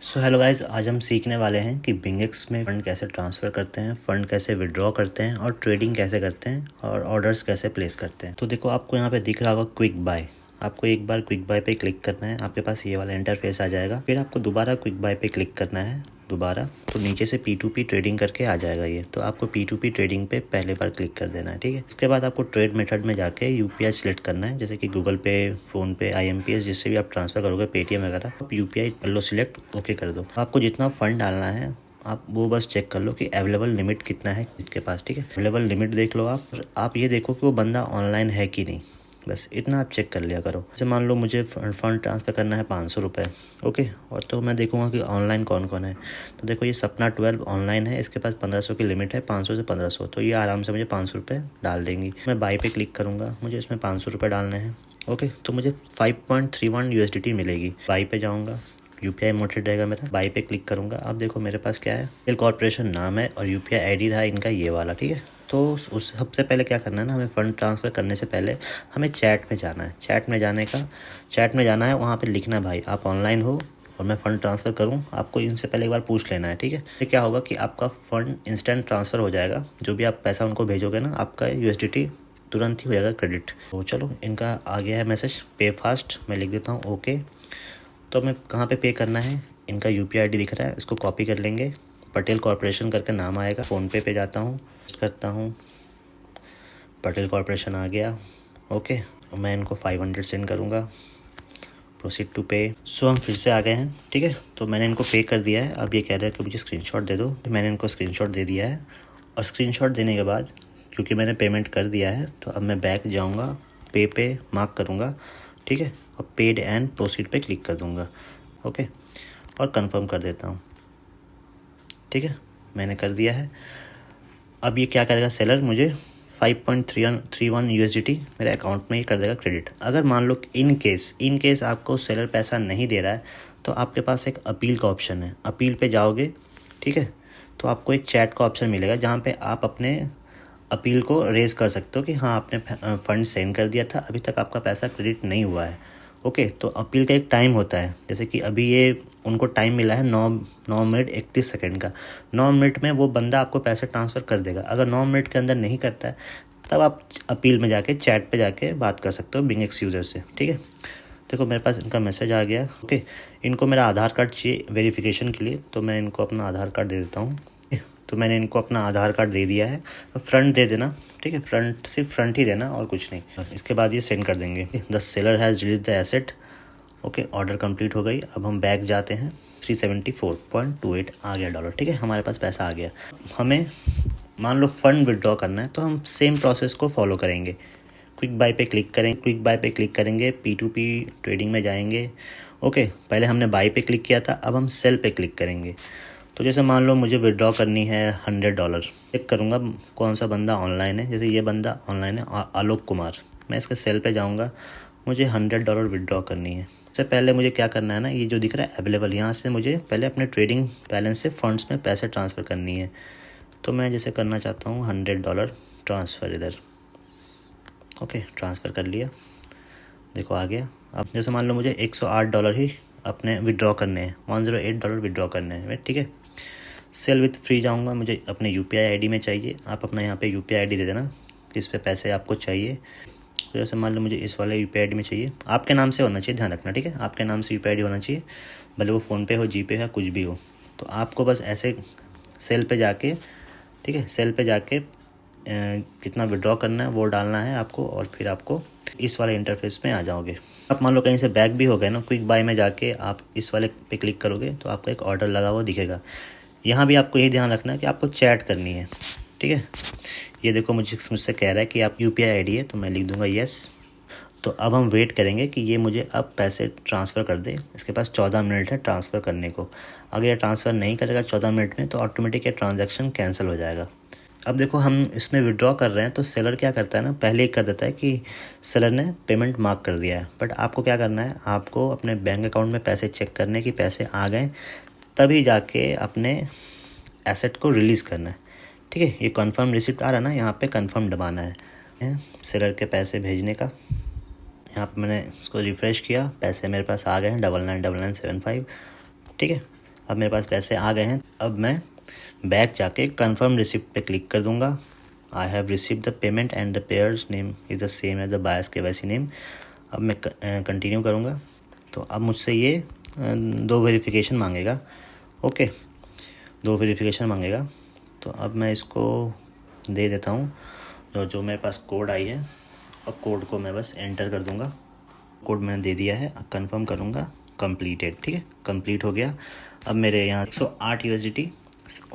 So hello guys, आज हम सीखने वाले हैं कि बिंगेक्स में फ़ंड कैसे ट्रांसफ़र करते हैं, फ़ंड कैसे विड्रॉ करते हैं और ट्रेडिंग कैसे करते हैं और ऑर्डर्स कैसे प्लेस करते हैं। तो देखो, आपको यहाँ पे दिख रहा होगा क्विक बाय। आपको एक बार क्विक बाय पे क्लिक करना है, आपके पास ये वाला इंटरफेस आ जाएगा। फिर आपको दोबारा क्विक बाय पे क्लिक करना है दोबारा, तो नीचे से P2P ट्रेडिंग करके आ जाएगा ये। तो आपको P2P ट्रेडिंग पे पहले बार क्लिक कर देना है, ठीक है। उसके बाद आपको ट्रेड मेथड में जाके UPI सिलेक्ट करना है, जैसे कि गूगल पे, फ़ोन पे, IMPS, जिससे भी आप ट्रांसफ़र करोगे, पेटीएम वगैरह, आप UPI कर लो सिलेक्ट, ओके कर दो। आपको जितना फ़ंड डालना है आप वो बस चेक कर लो कि अवेलेबल लिमिट कितना है इसके पास, ठीक है। अवेलेबल लिमिट देख लो आप ये देखो कि वो बंदा ऑनलाइन है कि नहीं, बस इतना आप चेक कर लिया करो। जैसे मान लो मुझे फ़ंड ट्रांसफ़र करना है 500 रुपये, ओके, और तो मैं देखूंगा कि ऑनलाइन कौन कौन है। तो देखो, ये सपना 12 ऑनलाइन है, इसके पास 1500 की लिमिट है, 500 से 1500, तो ये आराम से मुझे 500 रुपये डाल देंगी। मैं बाई पे क्लिक करूँगा, मुझे इसमें 500 रुपये डालने हैं, ओके। तो मुझे 5.31 USDT मिलेगी। बाई पे जाऊँगा, UPI मोडेड रहेगा मेरा, बाई पे क्लिक करूँगा। अब देखो मेरे पास क्या है, एल कॉर्पोरेशन नाम है और UPI ID रहा इनका ये वाला, ठीक है। तो उस सबसे पहले क्या करना है ना, हमें फ़ंड ट्रांसफ़र करने से पहले हमें चैट में जाना है। चैट में जाना है, वहाँ पे लिखना है भाई आप ऑनलाइन हो और मैं फ़ंड ट्रांसफ़र करूँ। आपको इनसे पहले एक बार पूछ लेना है, ठीक है। ये क्या होगा कि आपका फ़ंड इंस्टेंट ट्रांसफ़र हो जाएगा। जो भी आप पैसा उनको भेजोगे ना, आपका USDT तुरंत ही हो जाएगा क्रेडिट। तो चलो, इनका आ गया है मैसेज, पे फास्ट। मैं लिख देता हूँ ओके। तो मैं कहाँ पे करना है, इनका UPI ID दिख रहा है, इसको कॉपी कर लेंगे। पटेल कॉर्पोरेशन करके नाम आएगा। फ़ोनपे पे जाता हूँ, करता हूँ, पटेल कॉर्पोरेशन आ गया, ओके। मैं इनको 500 सेंड करूँगा, प्रोसीड टू पे। सो हम फिर से आ गए हैं, ठीक है। तो मैंने इनको पे कर दिया है। अब ये कह रहा है कि मुझे स्क्रीनशॉट दे दो, तो मैंने इनको स्क्रीनशॉट दे दिया है। और स्क्रीनशॉट देने के बाद, क्योंकि मैंने पेमेंट कर दिया है, तो अब मैं बैक जाऊँगा, पे मार्क करूँगा, ठीक है, और पेड एंड प्रोसीड पे क्लिक कर दूँगा, ओके, और कंफर्म कर देता हूँ, ठीक है। मैंने कर दिया है। अब ये क्या करेगा, सेलर मुझे 5.31 USDT मेरे अकाउंट में ही कर देगा क्रेडिट। अगर मान लो इन केस आपको सेलर पैसा नहीं दे रहा है, तो आपके पास एक अपील का ऑप्शन है। अपील पे जाओगे, ठीक है, तो आपको एक चैट का ऑप्शन मिलेगा, जहाँ पे आप अपने अपील को रेज़ कर सकते हो कि हाँ, आपने फ़ंड सेंड कर दिया था, अभी तक आपका पैसा क्रेडिट नहीं हुआ है, ओके। तो अपील का एक टाइम होता है, जैसे कि अभी ये उनको टाइम मिला है 9 मिनट 31 सेकंड का। 9 मिनट में वो बंदा आपको पैसे ट्रांसफ़र कर देगा। अगर 9 मिनट के अंदर नहीं करता है, तब आप अपील में जाके, चैट पे जाके बात कर सकते हो बिंगेक्स यूज़र से, ठीक है। देखो मेरे पास इनका मैसेज आ गया, ओके। इनको मेरा आधार कार्ड चाहिए वेरिफिकेशन के लिए, तो मैं इनको अपना आधार कार्ड दे देता हूँ। तो मैंने इनको अपना आधार कार्ड दे दिया है। फ्रंट दे देना, ठीक है, फ्रंट, सिर्फ फ्रंट ही देना और कुछ नहीं। इसके बाद ये सेंड कर देंगे। The seller has release the asset, okay. Order complete हो गई। अब हम बैक जाते हैं, 374.28 आ गया डॉलर, ठीक है, हमारे पास पैसा आ गया। हमें मान लो फ़ंड विड्रॉ करना है, तो हम सेम प्रोसेस को फॉलो करेंगे। क्विक बाय पे क्लिक करेंगे, P2P ट्रेडिंग में जाएंगे, ओके। पहले हमने बाय पे क्लिक किया था, अब हम सेल पे क्लिक करेंगे। तो जैसे मान लो मुझे विड्रॉ करनी है $100, चेक करूँगा कौन सा बंदा ऑनलाइन है। जैसे ये बंदा ऑनलाइन है, आलोक कुमार। मैं इसके सेल पे जाऊँगा, मुझे $100 विड्रॉ करनी है। उससे पहले मुझे क्या करना है ना, ये जो दिख रहा है अवेलेबल, यहाँ से मुझे पहले अपने ट्रेडिंग बैलेंस से फंड्स में पैसे ट्रांसफ़र करनी है। तो मैं जैसे करना चाहता हूँ $100 ट्रांसफ़र इधर, ओके, ट्रांसफ़र कर लिया। देखो आ गया। अब जैसे मान लो मुझे $108 ही अपने विड्रॉ करने हैं, $108 विड्रॉ करने हैं, ठीक है। सेल विथ फ्री जाऊंगा, मुझे अपने UPI ID में चाहिए। आप अपना यहाँ पे UPI ID दे देना, किस पे पैसे आपको चाहिए। तो जैसे मान लो मुझे इस वाले UPI ID में चाहिए, आपके नाम से होना चाहिए, ध्यान रखना, ठीक है, आपके नाम से UPI ID होना चाहिए, भले वो फ़ोनपे हो, GPay हो, कुछ भी हो। तो आपको बस ऐसे सेल पे जाके, ठीक है, सेल पे जाके कितना विड्रॉ करना है वो डालना है आपको, और फिर आपको इस वाले इंटरफेस में आ जाओगे। आप मान लो कहीं से बैक भी हो गए ना, क्विक बाय में जाके आप इस वाले पे क्लिक करोगे तो आपको एक ऑर्डर लगा हुआ दिखेगा। यहाँ भी आपको ये ध्यान रखना है कि आपको चैट करनी है, ठीक है। ये देखो मुझसे कह रहा है कि आप UPI ID है, तो मैं लिख दूंगा येस। तो अब हम वेट करेंगे कि ये मुझे अब पैसे ट्रांसफ़र कर दे। इसके पास 14 मिनट है ट्रांसफ़र करने को। अगर ये ट्रांसफ़र नहीं करेगा 14 मिनट में, तो ऑटोमेटिक ये ट्रांजैक्शन कैंसिल हो जाएगा। अब देखो हम इसमें विड्रॉ कर रहे हैं, तो सेलर क्या करता है ना, पहले ही कर देता है कि सेलर ने पेमेंट मार्क कर दिया है। बट आपको क्या करना है, आपको अपने बैंक अकाउंट में पैसे चेक करने की, पैसे आ गए तभी जाके अपने एसेट को रिलीज़ करना है, ठीक है। ये कंफर्म रिसिप्ट आ रहा है ना, यहाँ पे कंफर्म दबाना है सेलर के पैसे भेजने का। यहाँ पे मैंने इसको रिफ़्रेश किया, पैसे मेरे पास आ गए हैं 999975, ठीक है। अब मेरे पास पैसे आ गए हैं। अब मैं बैक जाके कन्फर्म रिसिप्ट पे क्लिक कर दूंगा। I have received the payment and the payer's name is the same as the buyer's KYC name. अब मैं कंटिन्यू करूँगा। तो अब मुझसे ये 2 वेरिफिकेशन मांगेगा। ओके, 2 वेरिफिकेशन मांगेगा। तो अब मैं इसको दे देता हूँ जो मेरे पास कोड आई है। अब कोड को मैं बस एंटर कर दूँगा। कोड मैंने दे दिया है। अब कंफर्म करूँगा, कंप्लीटेड। ठीक है, कंप्लीट हो गया। अब मेरे यहाँ 108 USDT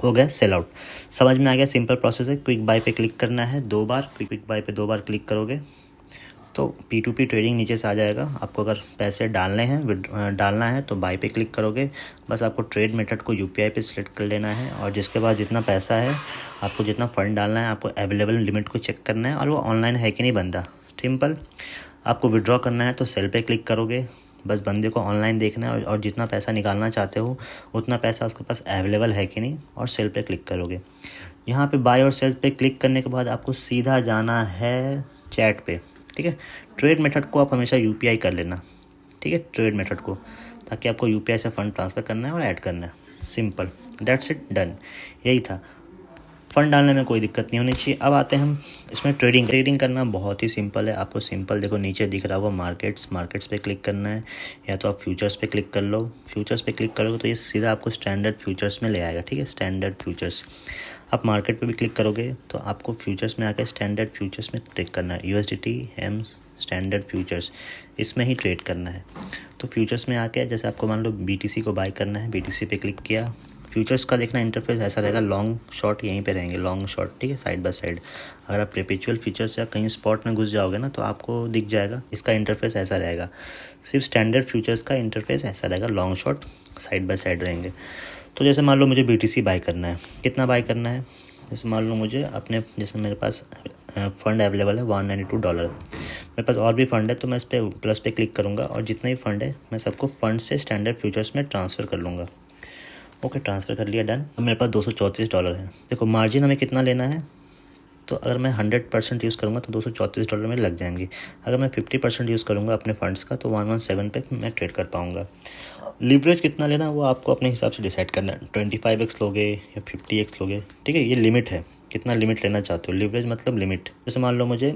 हो गया सेल आउट। समझ में आ गया, सिंपल प्रोसेस है। क्विक बाय पे क्लिक करना है 2 बार। क्विक बाय पे 2 बार क्लिक करोगे तो P2P ट्रेडिंग नीचे से आ जाएगा। आपको अगर पैसे डालने हैं डालना है तो बाय पे क्लिक करोगे। बस आपको ट्रेड मेथड को UPI पे सिलेक्ट कर लेना है और जिसके पास जितना पैसा है, आपको जितना फ़ंड डालना है, आपको अवेलेबल लिमिट को चेक करना है और वो ऑनलाइन है कि नहीं बंदा। सिंपल। आपको विड्रॉ करना है तो सेल पे क्लिक करोगे। बस बंदे को ऑनलाइन देखना है और जितना पैसा निकालना चाहते हो उतना पैसा उसके पास अवेलेबल है कि नहीं, और सेल पे क्लिक करोगे। यहाँ पे बाय और सेल पे क्लिक करने के बाद आपको सीधा जाना है चैट पे। ठीक है, ट्रेड मेथड को आप हमेशा UPI कर लेना। ठीक है, ट्रेड मेथड को, ताकि आपको UPI से फ़ंड ट्रांसफ़र करना है और ऐड करना है। Simple, that's it, done. यही था। फ़ंड डालने में कोई दिक्कत नहीं होनी चाहिए। अब आते हैं हम इसमें ट्रेडिंग करना बहुत ही सिंपल है। आपको सिंपल देखो नीचे दिख रहा होगा मार्केट्स पे क्लिक करना है, या तो आप फ्यूचर्स पे क्लिक कर लो। फ्यूचर्स पे क्लिक करोगे तो ये सीधा आपको स्टैंडर्ड फ्यूचर्स में ले आएगा। ठीक है, स्टैंडर्ड फ्यूचर्स। आप मार्केट पे भी क्लिक करोगे तो आपको फ्यूचर्स में आकर स्टैंडर्ड फ्यूचर्स में क्लिक करना है। USDT M स्टैंडर्ड फ्यूचर्स, इसमें ही ट्रेड करना है। तो फ्यूचर्स में आके जैसे आपको मान लो BTC को बाय करना है, BTC पे क्लिक किया। फ्यूचर्स का देखना इंटरफेस ऐसा रहेगा, लॉन्ग शॉर्ट यहीं पे रहेंगे, लॉन्ग शॉर्ट। ठीक है, साइड बाय साइड। अगर आप परपेचुअल फ्यूचर्स या कहीं स्पॉट में घुस जाओगे ना तो आपको दिख जाएगा, इसका इंटरफेस ऐसा रहेगा। सिर्फ स्टैंडर्ड फ्यूचर्स का इंटरफेस ऐसा रहेगा, long short side by side रहेंगे। तो जैसे मान लो मुझे BTC बाय करना है, कितना बाय करना है, जैसे मान लो मुझे अपने, जैसे मेरे पास फ़ंड अवेलेबल है $192। मेरे पास और भी फ़ंड है तो मैं इस पर प्लस पे क्लिक करूँगा और जितना ही फ़ंड है मैं सबको फ़ंड से स्टैंडर्ड फ्यूचर्स में ट्रांसफ़र कर लूँगा। ओके, ट्रांसफ़र कर लिया, डन। अब मेरे पास $234 है। देखो मार्जिन हमें कितना लेना है, तो अगर मैं 100% यूज़ करूँगा तो $234 में लग जाएंगे। अगर मैं 50% यूज़ करूँगा अपने फंड्स का तो 117 पे मैं ट्रेड कर पाऊँगा। लिवरेज कितना लेना वो आपको अपने हिसाब से डिसाइड करना है। 25x लोगे या 50x लोगे, ठीक है, ये लिमिट है, कितना लिमिट लेना चाहते हो। लिवरेज मतलब लिमिट। जैसे मान लो मुझे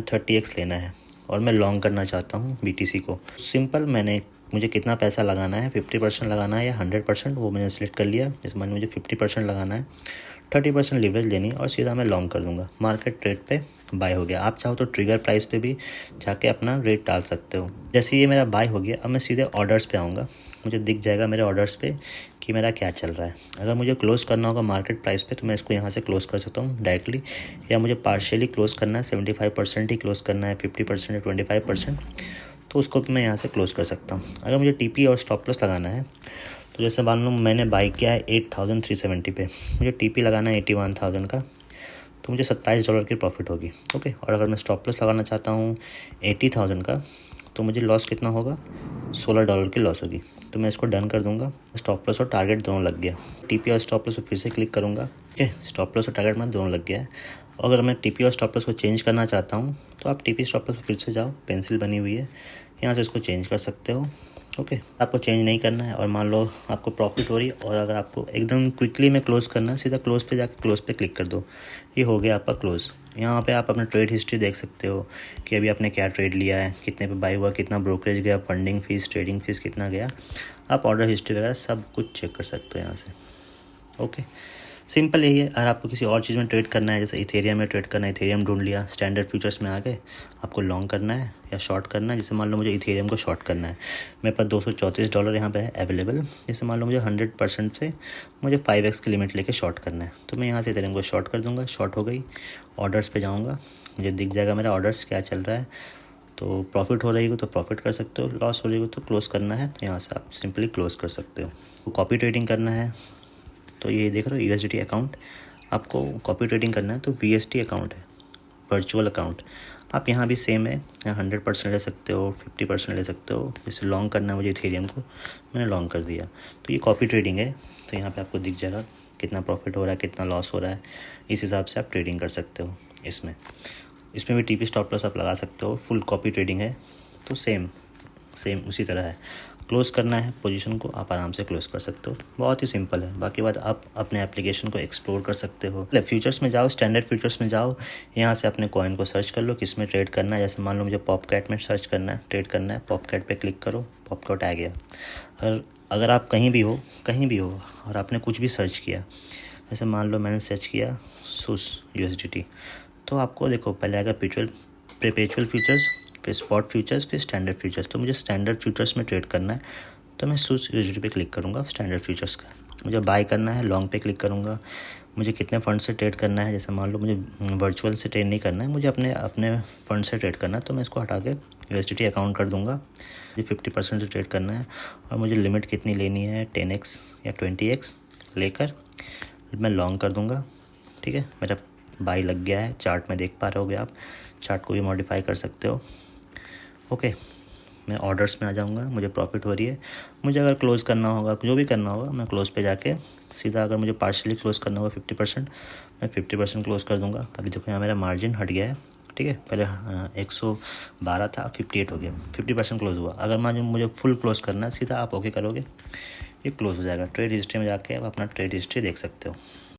30x लेना है और मैं लॉन्ग करना चाहता हूँ BTC को। सिंपल, मुझे कितना पैसा लगाना है, 50% लगाना है या 100%, वो मैंने सेलेक्ट कर लिया। जैसे मान मुझे 50% लगाना है, 30% लिवरेज लेनी है और सीधा मैं लॉन्ग कर दूंगा। मार्केट रेट पे बाय हो गया। आप चाहो तो ट्रिगर प्राइस पे भी जाके अपना रेट डाल सकते हो। जैसे ये मेरा बाय हो गया, अब मैं सीधे ऑर्डर्स पे आऊँगा। मुझे दिख जाएगा मेरे ऑर्डर्स पे कि मेरा क्या चल रहा है। अगर मुझे क्लोज़ करना होगा मार्केट प्राइस पे तो मैं इसको यहाँ से क्लोज़ कर सकता हूँ डायरेक्टली, या मुझे पार्शियली क्लोज़ करना है, 75% ही क्लोज़ करना है, 50% या 25%, तो उसको भी मैं यहाँ से क्लोज़ कर सकता हूँ। अगर मुझे TP और स्टॉप लॉस लगाना है तो जैसे मान लो मैंने बाई किया है 8370 पे, मुझे TP लगाना है 81,000 का, तो मुझे $27 की प्रॉफिट होगी। ओके, और अगर मैं स्टॉप लॉस लगाना चाहता हूँ 80,000 का तो मुझे लॉस कितना होगा, $16 की लॉस होगी। तो मैं इसको डन कर दूंगा। स्टॉप लॉस और टारगेट दोनों लग गया। TP और स्टॉप लॉस को फिर से क्लिक करूँगा। ठीक है, स्टॉप लॉस और टारगेट में दोनों लग गया है। अगर मैं TP और स्टॉप लॉस को चेंज करना चाहता हूँ तो आप TP स्टॉप लॉस को फिर से जाओ, पेंसिल बनी हुई है, यहाँ से इसको चेंज कर सकते हो। ओके, आपको चेंज नहीं करना है और मान लो आपको प्रॉफिट हो रही है और अगर आपको एकदम क्विकली में क्लोज़ करना है, सीधा क्लोज़ पे जाकर क्लोज़ पे क्लिक कर दो। ये हो गया आपका क्लोज़। यहाँ पे आप अपना ट्रेड हिस्ट्री देख सकते हो कि अभी आपने क्या ट्रेड लिया है, कितने पे बाई हुआ, कितना ब्रोकरेज गया, फंडिंग फीस, ट्रेडिंग फीस कितना गया। आप ऑर्डर हिस्ट्री वगैरह सब कुछ चेक कर सकते हो यहाँ से। ओके, सिंपल यही है। अगर आपको किसी और चीज़ में ट्रेड करना है, जैसे इथेरियम में ट्रेड करना है, इथेरियम ढूंढ लिया, स्टैंडर्ड फ्यूचर्स में आ गए, आपको लॉन्ग करना है या शॉर्ट करना है। जैसे मान लो मुझे इथेरियम को शॉर्ट करना है, मेरे पास $234 यहाँ पे है अवेलेबल। जैसे मान लो मुझे 100% से मुझे 5x की लिमिट लेके शॉर्ट करना है, तो मैं यहाँ से इथेरियम को शॉर्ट कर दूँगा। शॉर्ट हो गई, ऑर्डर्स पे जाऊँगा, मुझे दिख जाएगा मेरा ऑर्डर्स क्या चल रहा है। तो प्रॉफिट हो रही हो तो प्रॉफिट कर सकते हो, लॉस हो रही हो तो क्लोज़ करना है, तो यहाँ से आप सिंपली क्लोज़ कर सकते हो। तो कॉपी ट्रेडिंग करना है तो ये देख रहे हो USDT अकाउंट, आपको कॉपी ट्रेडिंग करना है तो VST अकाउंट है, वर्चुअल अकाउंट। आप यहाँ भी सेम है, यहाँ 100% ले सकते हो, 50% ले सकते हो। जैसे लॉन्ग करना है मुझे इथेरियम को, मैंने लॉन्ग कर दिया। तो ये कॉपी ट्रेडिंग है, तो यहाँ पे आपको दिख जाएगा कितना प्रॉफिट हो रहा है, कितना लॉस हो रहा है। इस हिसाब से आप ट्रेडिंग कर सकते हो। इसमें भी TP स्टॉप लॉस आप लगा सकते हो। फुल कॉपी ट्रेडिंग है तो सेम उसी तरह है। क्लोज़ करना है पोजीशन को, आप आराम से क्लोज़ कर सकते हो। बहुत ही सिंपल है। बाकी बात आप अपने एप्लीकेशन को एक्सप्लोर कर सकते हो। फ्यूचर्स में जाओ, स्टैंडर्ड फ्यूचर्स में जाओ, यहाँ से अपने कॉइन को सर्च कर लो किस में ट्रेड करना है। जैसे मान लो मुझे पॉपकैट में सर्च करना है, ट्रेड करना है, पॉपकैट पे क्लिक करो, पॉपकैट आ गया। अगर आप कहीं भी हो और आपने कुछ भी सर्च किया, जैसे मान लो मैंने सर्च किया सूस USDT, तो आपको देखो पहले अगर परपेचुअल फ्यूचर्स, फिर स्पॉट फ्यूचर्स, फिर स्टैंडर्ड फ्यूचर्स। तो मुझे स्टैंडर्ड फ्यूचर्स में ट्रेड करना है, तो मैं सूस USDT पे क्लिक करूँगा स्टैंडर्ड फ्यूचर्स का। मुझे बाय करना है, लॉन्ग पे क्लिक करूँगा। मुझे कितने फंड से ट्रेड करना है, जैसे मान लो मुझे वर्चुअल से ट्रेड नहीं करना है, मुझे अपने फंड से ट्रेड करना है, तो मैं इसको हटा के USDT अकाउंट कर दूँगा। मुझे 50% से ट्रेड करना है और मुझे लिमिट कितनी लेनी है, 10x या 20x लेकर मैं लॉन्ग कर दूँगा। ठीक है, मेरा बाई लग गया है। चार्ट में देख पा रहे होगे आप, चार्ट को भी मॉडिफाई कर सकते हो। ओके, मैं ऑर्डर्स में आ जाऊंगा, मुझे प्रॉफिट हो रही है। मुझे अगर क्लोज़ करना होगा, जो भी करना होगा, मैं क्लोज़ पे जाके सीधा, अगर मुझे पार्शियली क्लोज़ करना होगा 50%, मैं 50% क्लोज़ कर दूंगा। अभी देखो यहाँ मेरा मार्जिन हट गया है। ठीक है, पहले 112 था, 58 हो गया, 50% क्लोज़ हुआ। अगर मुझे फुल क्लोज़ करना है, सीधा आप ओके करोगे, ये क्लोज़ हो जाएगा। ट्रेड हिस्ट्री में जाके आप अपना ट्रेड हिस्ट्री देख सकते हो।